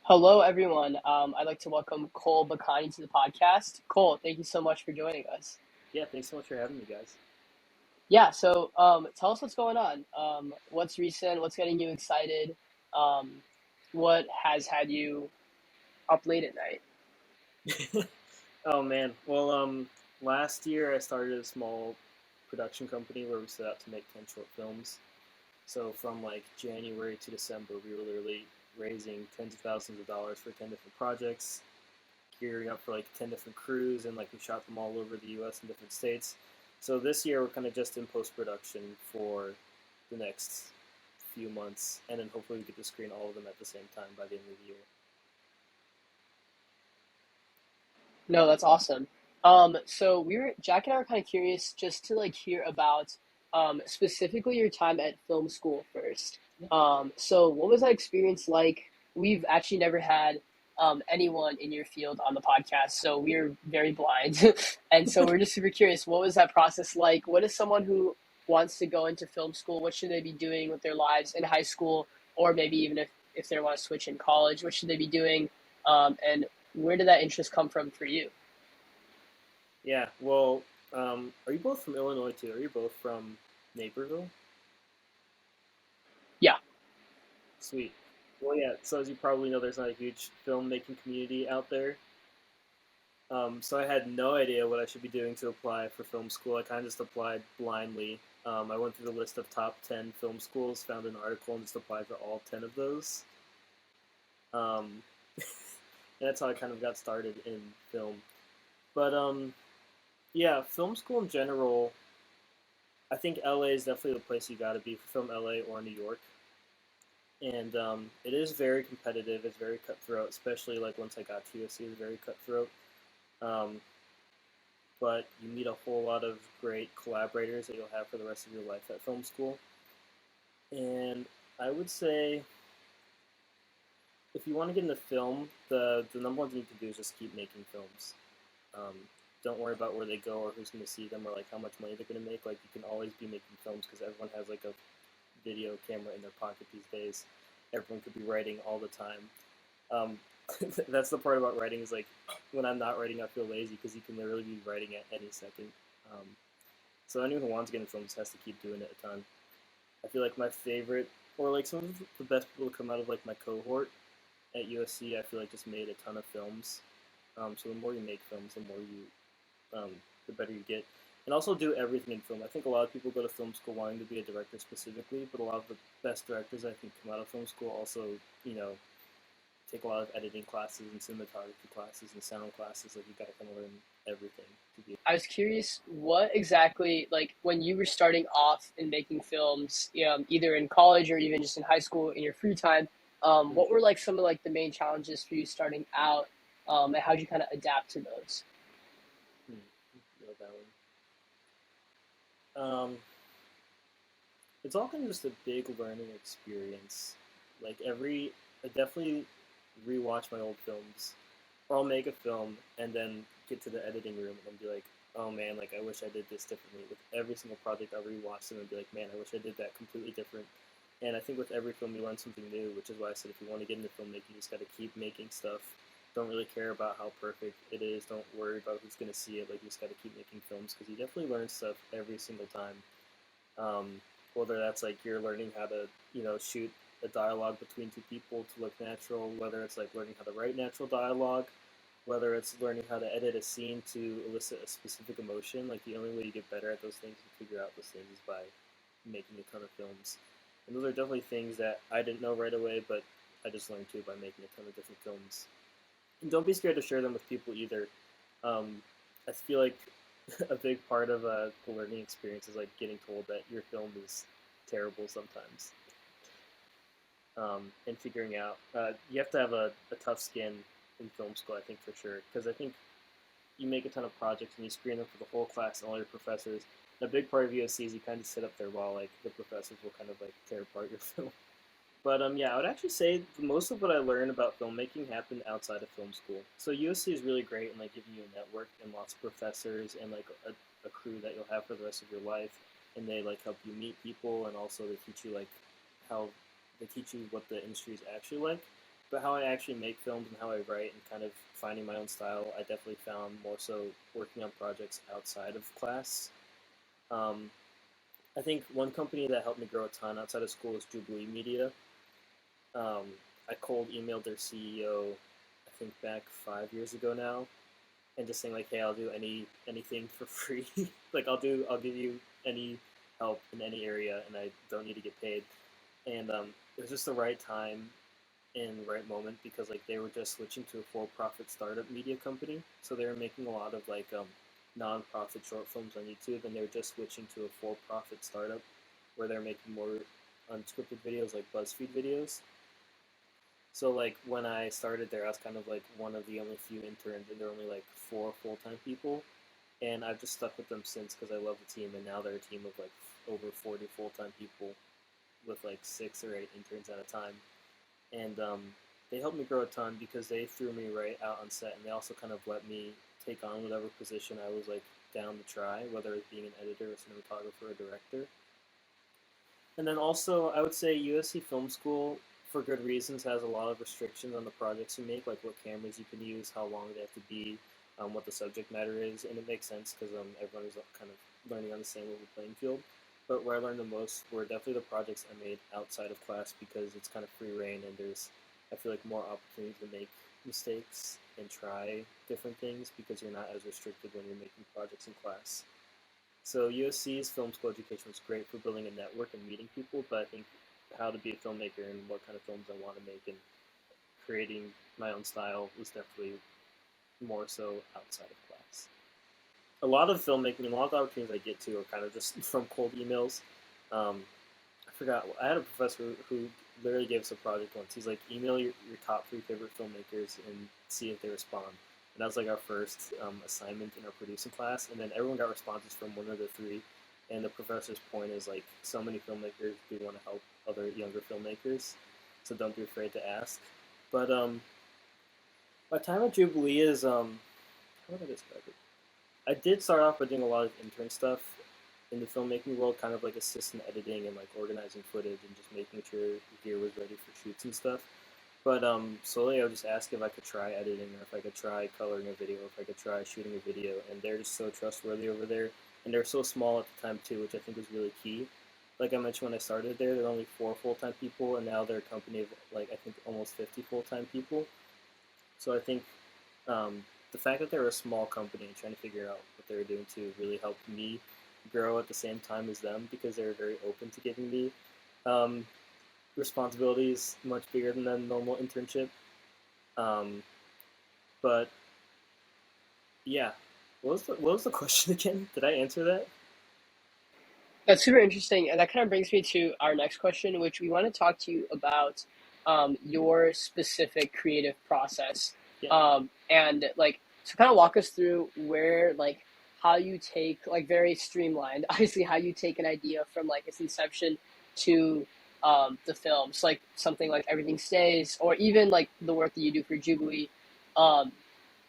Hello, everyone. I'd like to welcome Cole Bacani to the podcast. Cole, thank you so much for joining us. Yeah, thanks so much for having me, guys. Yeah, so tell us what's going on. What's recent? What's getting you excited? Um, what has had you up late at night? Oh man. Last year I started a small production company where we set out to make 10 short films. So from like January to December, we were literally raising tens of thousands of dollars for 10 different projects, gearing up for like 10 different crews, and like we shot them all over the U.S. and different states. So this year we're kind of just in post production for the next few months, and then hopefully we get to screen all of them at the same time by the end of the year. No, that's awesome. So Jack and I were kind of curious just to like hear about specifically your time at film school first. So what was that experience like? We've actually never had anyone in your field on the podcast, so we're very blind, and so we're just super curious. What was that process like? What is someone who wants to go into film school? What should they be doing with their lives in high school, or maybe even if they want to switch in college? What should they be doing? And where did that interest come from for you? Yeah, are you both from Illinois too? Are you both from Naperville? Yeah. Sweet. Well, yeah, so as you probably know, there's not a huge filmmaking community out there. So I had no idea what I should be doing to apply for film school. I kind of just applied blindly. I went through the list of top 10 film schools, found an article, and just applied for all 10 of those. Um, and that's how I kind of got started in film. But yeah, film school in general, I think LA is definitely the place you got to be for film LA or New York. And it is very competitive. It's very cutthroat, especially like once I got to USC, it's very cutthroat. Um, but you meet a whole lot of great collaborators that you'll have for the rest of your life at film school. And I would say if you want to get into film, the number one thing you can do is just keep making films. Um, don't worry about where they go or who's going to see them or like how much money they're going to make. Like you can always be making films because everyone has like a video camera in their pocket these days. Everyone could be writing all the time. Um, that's the part about writing is like when I'm not writing, I feel lazy because you can literally be writing at any second. Um, so anyone who wants to get into films has to keep doing it a ton. I feel like my favorite, or like some of the best people to come out of like my cohort at USC, I feel like just made a ton of films. So the more you make films, the better you get. And also do everything in film. I think a lot of people go to film school wanting to be a director specifically, but a lot of the best directors I think come out of film school also, you know, take a lot of editing classes and cinematography classes and sound classes. Like you got to kind of learn everything to be. I was curious, what exactly, like when you were starting off in making films, either in college or even just in high school in your free time, what were like some of like the main challenges for you starting out, and how did you kind of adapt to those? Know that one. It's all kind of just a big learning experience. Like I definitely rewatch my old films, or I'll make a film and then get to the editing room and be like, oh man, like I wish I did this differently. With every single project, I'll rewatch them and be like, man, I wish I did that completely different. And I think with every film, you learn something new, which is why I said if you want to get into filmmaking, you just got to keep making stuff. Don't really care about how perfect it is. Don't worry about who's going to see it. Like, you just got to keep making films because you definitely learn stuff every single time. Um, whether that's like you're learning how to, shoot a dialogue between two people to look natural, whether it's like learning how to write natural dialogue, whether it's learning how to edit a scene to elicit a specific emotion. Like the only way you get better at those things and figure out those things is by making a ton of films. And those are definitely things that I didn't know right away, but I just learned too by making a ton of different films. And don't be scared to share them with people either. Um, I feel like a big part of the learning experience is like getting told that your film is terrible sometimes, and figuring out you have to have a tough skin in film school. I think for sure because I think you make a ton of projects and you screen them for the whole class and all your professors. And a big part of USC is you kind of sit up there while like the professors will kind of like tear apart your film. But yeah, I would actually say most of what I learned about filmmaking happened outside of film school. So USC is really great in like giving you a network and lots of professors and like a crew that you'll have for the rest of your life, and they like help you meet people and also they teach you like how they teach you what the industry is actually like. But how I actually make films and how I write and kind of finding my own style, I definitely found more so working on projects outside of class. Um, I think one company that helped me grow a ton outside of school is Jubilee Media. Um, I cold emailed their CEO, I think back 5 years ago now, and just saying like, hey, I'll do anything for free. Like I'll give you any help in any area, and I don't need to get paid. And it was just the right time and right moment because like they were just switching to a for-profit startup media company, so they were making a lot of like non-profit short films on YouTube, and they were just switching to a for-profit startup where they're making more unscripted videos like BuzzFeed videos. So like when I started there, I was kind of like one of the only few interns, and there were only like four full-time people, and I've just stuck with them since because I love the team, and now they're a team of like over 40 full-time people with like 6 or 8 interns at a time, and they helped me grow a ton because they threw me right out on set, and they also kind of let me take on whatever position I was like down to try, whether it being an editor, a cinematographer, or director. And then also, I would say USC Film School, for good reasons, has a lot of restrictions on the projects you make, like what cameras you can use, how long they have to be, what the subject matter is, and it makes sense because everyone is kind of learning on the same level playing field. But where I learned the most were definitely the projects I made outside of class because it's kind of free reign and there's, I feel like, more opportunity to make mistakes and try different things because you're not as restricted when you're making projects in class. So USC's film school education was great for building a network and meeting people, but I think how to be a filmmaker and what kind of films I want to make and creating my own style was definitely more so outside of class. A lot of filmmaking, a lot of the opportunities I get to are kind of just from cold emails. I forgot. I had a professor who literally gave us a project once. He's like, email your top 3 favorite filmmakers and see if they respond. And that was like our first assignment in our producing class. And then everyone got responses from one of the 3. And the professor's point is like, so many filmmakers do want to help other younger filmmakers, so don't be afraid to ask. But my time at Jubilee is how would I describe it? I did start off by doing a lot of intern stuff in the filmmaking world, kind of like assistant editing and like organizing footage and just making sure the gear was ready for shoots and stuff. But slowly I would just ask if I could try editing or if I could try coloring a video, or if I could try shooting a video, and they're just so trustworthy over there. And they're so small at the time too, which I think was really key. Like I mentioned when I started there were only 4 full-time people, and now they're a company of like I think almost 50 full-time people. So I think the fact that they're a small company and trying to figure out what they were doing to really helped me grow at the same time as them because they were very open to giving me um, responsibilities much bigger than a normal internship. Um, but yeah, what was the question again? Did I answer that? That's super interesting, and that kind of brings me to our next question, which we want to talk to you about your specific creative process, Yeah. and like to kind of walk us through where like how you take like very streamlined, obviously how you take an idea from like its inception to the films, like something like Everything Stays, or even like the work that you do for Jubilee, um,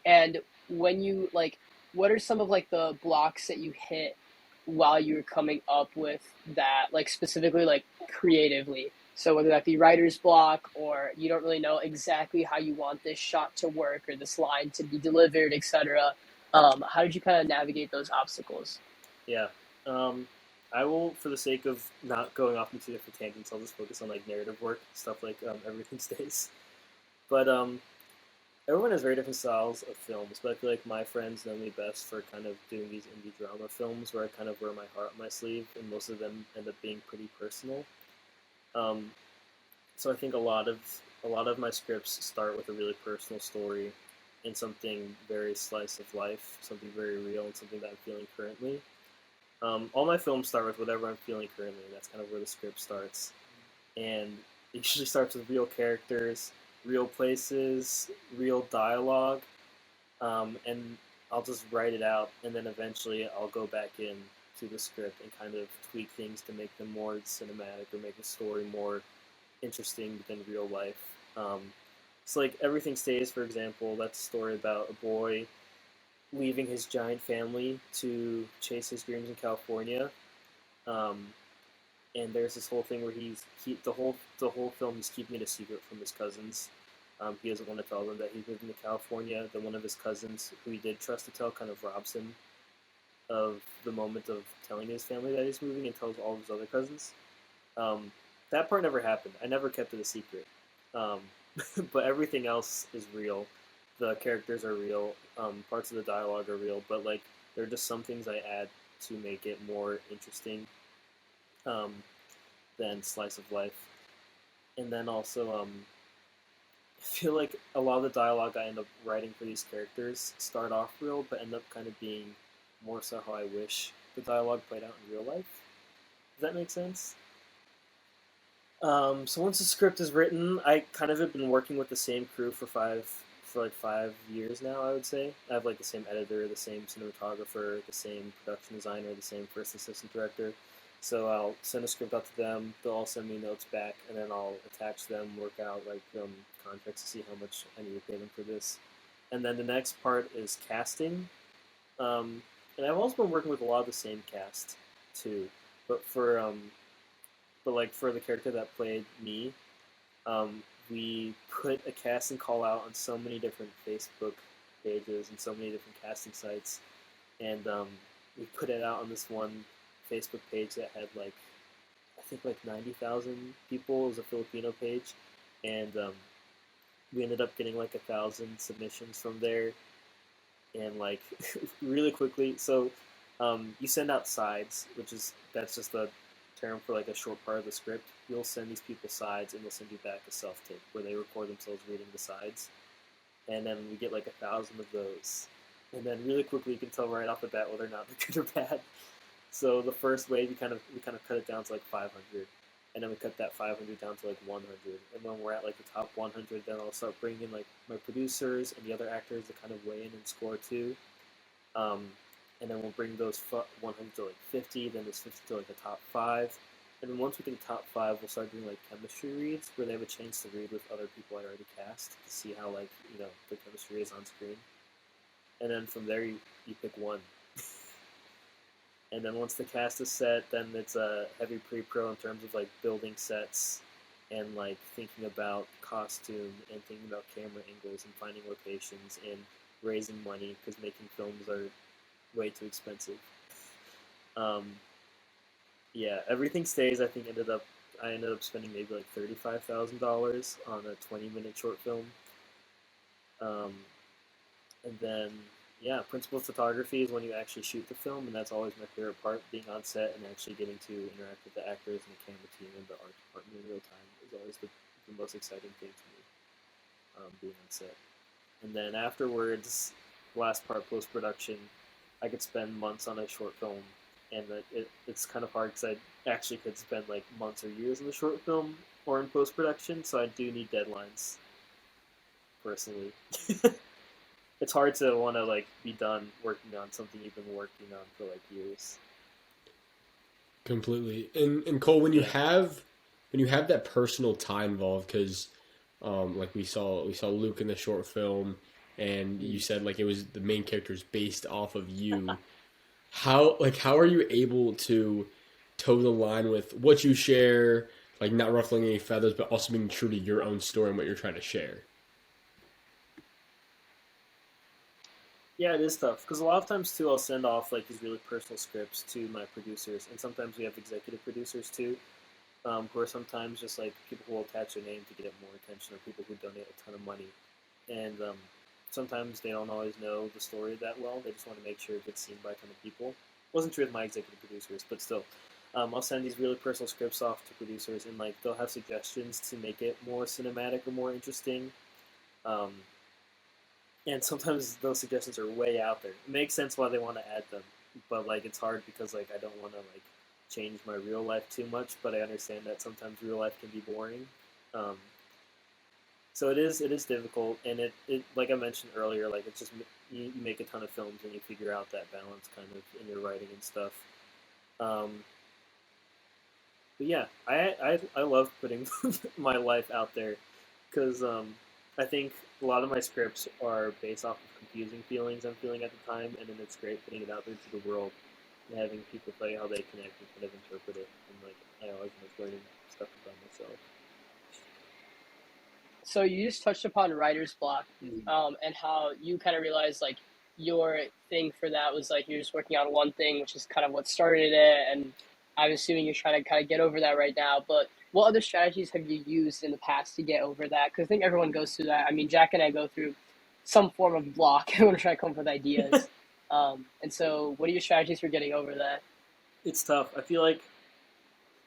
and when you like, what are some of like the blocks that you hit while you're coming up with that, like specifically like creatively? So whether that be writer's block or you don't really know exactly how you want this shot to work or this line to be delivered, etc. How did you kind of navigate those obstacles? Yeah. Um, I will, for the sake of not going off into different tangents, I'll just focus on like narrative work, stuff like Everything Stays. But everyone has very different styles of films, but I feel like my friends know me best for kind of doing these indie drama films where I kind of wear my heart on my sleeve, and most of them end up being pretty personal. Um, so I think a lot of my scripts start with a really personal story and something very slice of life, something very real, and something that I'm feeling currently. All my films start with whatever I'm feeling currently, and that's kind of where the script starts. And it usually starts with real characters, real places, real dialogue, and I'll just write it out, and then eventually I'll go back in to the script and kind of tweak things to make them more cinematic or make the story more interesting than real life. So like Everything Stays, for example, that's a story about a boy leaving his giant family to chase his dreams in California. Um, and there's this whole thing where the whole film he's keeping it a secret from his cousins, He doesn't want to tell them that he's moving to California. Then one of his cousins, who he did trust to tell, kind of robs him of the moment of telling his family that he's moving and tells all of his other cousins. Um, that part never happened. I never kept it a secret. Um, but everything else is real. The characters are real. Parts of the dialogue are real. But like, there are just some things I add to make it more interesting um, than slice of life. And then also, I feel like a lot of the dialogue I end up writing for these characters start off real, but end up kind of being more so how I wish the dialogue played out in real life. Does that make sense? So once the script is written, I kind of have been working with the same crew for like 5 years now. I would say I have like the same editor, the same cinematographer, the same production designer, the same first assistant director. So I'll send a script out to them. They'll all send me notes back, and then I'll attach them, work out like contracts to see how much I need to pay them for this. And then the next part is casting. Um, and I've also been working with a lot of the same cast too, but for the character that played me, we put a casting call out on so many different Facebook pages and so many different casting sites, and we put it out on this one Facebook page that had like I think like 90,000 people. It was a Filipino page, and we ended up getting like 1,000 submissions from there, and like really quickly. So you send out sides, which is that's just the term for like a short part of the script. You'll send these people sides, and they'll send you back a self tape where they record themselves reading the sides, and then we get like 1,000 of those, and then really quickly you can tell right off the bat whether or not they're good or bad. So the first wave we kind of cut it down to like 500, and then we cut that 500 down to like 100. And when we're at like the top 100, then I'll start bringing in like my producers and the other actors to kind of weigh in and score too. Um, and then we'll bring those 100 to like 50, then this 50 to like the top five. And then once we get the top five, we'll start doing like chemistry reads where they have a chance to read with other people I already cast to see how like the chemistry is on screen. And then from there you pick one. And then once the cast is set, then it's a heavy pre-pro in terms of like building sets and like thinking about costume and thinking about camera angles and finding locations and raising money because making films are way too expensive. Um, yeah, everything stays. I ended up spending maybe like $35,000 on a 20-minute short film. Um, and then yeah, principal photography is when you actually shoot the film, and that's always my favorite part. Being on set and actually getting to interact with the actors and the camera team and the art department in real time is always the most exciting thing to me. Being on set, and then afterwards, last part post production, I could spend months on a short film, and it's kind of hard because I actually could spend like months or years in the short film or in post production. So I do need deadlines personally. It's hard to want to like be done working on something you've been working on for like years. Completely. And Cole, Yeah. when you have that personal tie involved, because like we saw Luke in the short film, and you Mm. said like it was the main character's based off of you. How are you able to toe the line with what you share, like not ruffling any feathers, but also being true to your own story and what you're trying to share? Yeah, it is tough because a lot of times too, I'll send off like these really personal scripts to my producers, and sometimes we have executive producers too, who are sometimes just like people who will attach their name to get more attention, or people who donate a ton of money, and sometimes they don't always know the story that well. They just want to make sure it gets seen by a ton of people. Wasn't true with my executive producers, but still, I'll send these really personal scripts off to producers, and like they'll have suggestions to make it more cinematic or more interesting. Um, and sometimes those suggestions are way out there. It makes sense why they want to add them, but like it's hard because like I don't want to like change my real life too much. But I understand that sometimes real life can be boring. Um, so it is difficult, and it like I mentioned earlier, like it's just you make a ton of films and you figure out that balance kind of in your writing and stuff. Um, but yeah, I love putting my life out there because I think a lot of my scripts are based off of confusing feelings I'm feeling at the time, and then it's great putting it out there to the world and having people tell you how they connect and kind of interpret it. And like I always like learning stuff about myself. So you just touched upon writer's block, Mhm. and how you kind of realized like your thing for that was like you're just working on one thing, which is kind of what started it, and I'm assuming you're trying to kind of get over that right now. But what other strategies have you used in the past to get over that? Because I think everyone goes through that. I mean, Jack and I go through some form of block when we're trying to come up with ideas. And so, what are your strategies for getting over that? It's tough. I feel like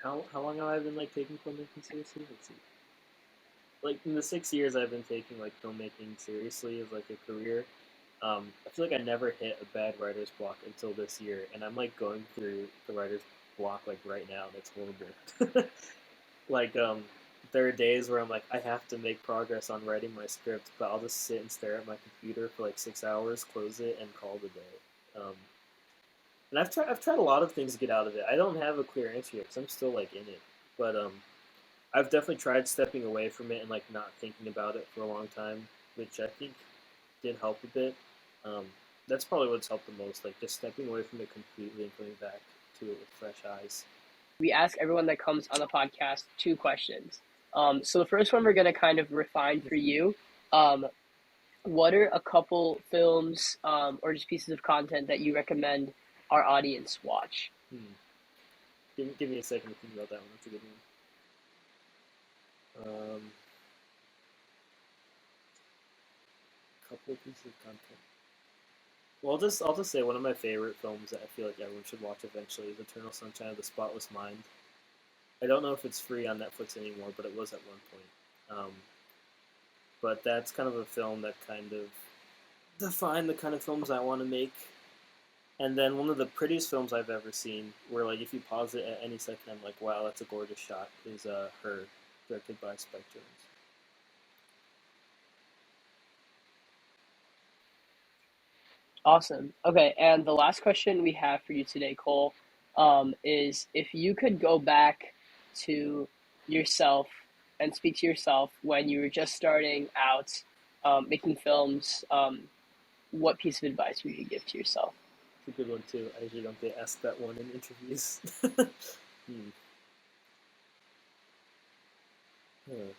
how long have I been like taking filmmaking seriously? Let's see. Like in the 6 years I've been taking like filmmaking seriously as like a career. I feel like I never hit a bad writer's block until this year, and I'm like going through the writer's block like right now. And it's horrible. like there are days where I'm like I have to make progress on writing my script, but I'll just sit and stare at my computer for like 6 hours, close it, and call it a day. And I've tried a lot of things to get out of it. I don't have a clear answer yet because I'm still like in it. But I've definitely tried stepping away from it and like not thinking about it for a long time, which I think did help a bit. Um, that's probably what's helped the most, like just stepping away from it completely and coming back to it with fresh eyes. We ask everyone that comes on the podcast two questions. So the first one we're going to kind of refine for you. Um, what are a couple films or just pieces of content that you recommend our audience watch? Hmm. Give me a second to think about that one. That's a good one. Couple of pieces of content. Well, I'll just say one of my favorite films that I feel like everyone should watch eventually is Eternal Sunshine of the Spotless Mind. I don't know if it's free on Netflix anymore, but it was at one point. But that's kind of a film that kind of defined the kind of films I want to make. And then one of the prettiest films I've ever seen, where like if you pause it at any second, I'm like, wow, that's a gorgeous shot, is Her, directed by Spike Jones. Awesome. Okay, and the last question we have for you today, Cole, is if you could go back to yourself and speak to yourself when you were just starting out making films, what piece of advice would you give to yourself? It's a good one too. I usually don't get asked that one in interviews. hmm. Huh.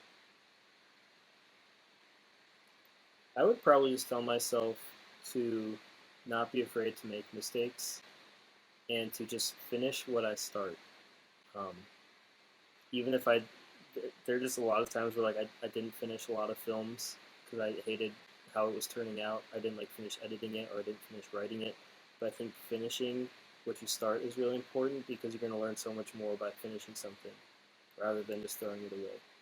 I would probably just tell myself to not be afraid to make mistakes and to just finish what I start. Um, Even if there are just a lot of times where like I didn't finish a lot of films because I hated how it was turning out. I didn't like finish editing it or I didn't finish writing it. But I think finishing what you start is really important because you're going to learn so much more by finishing something rather than just throwing it away.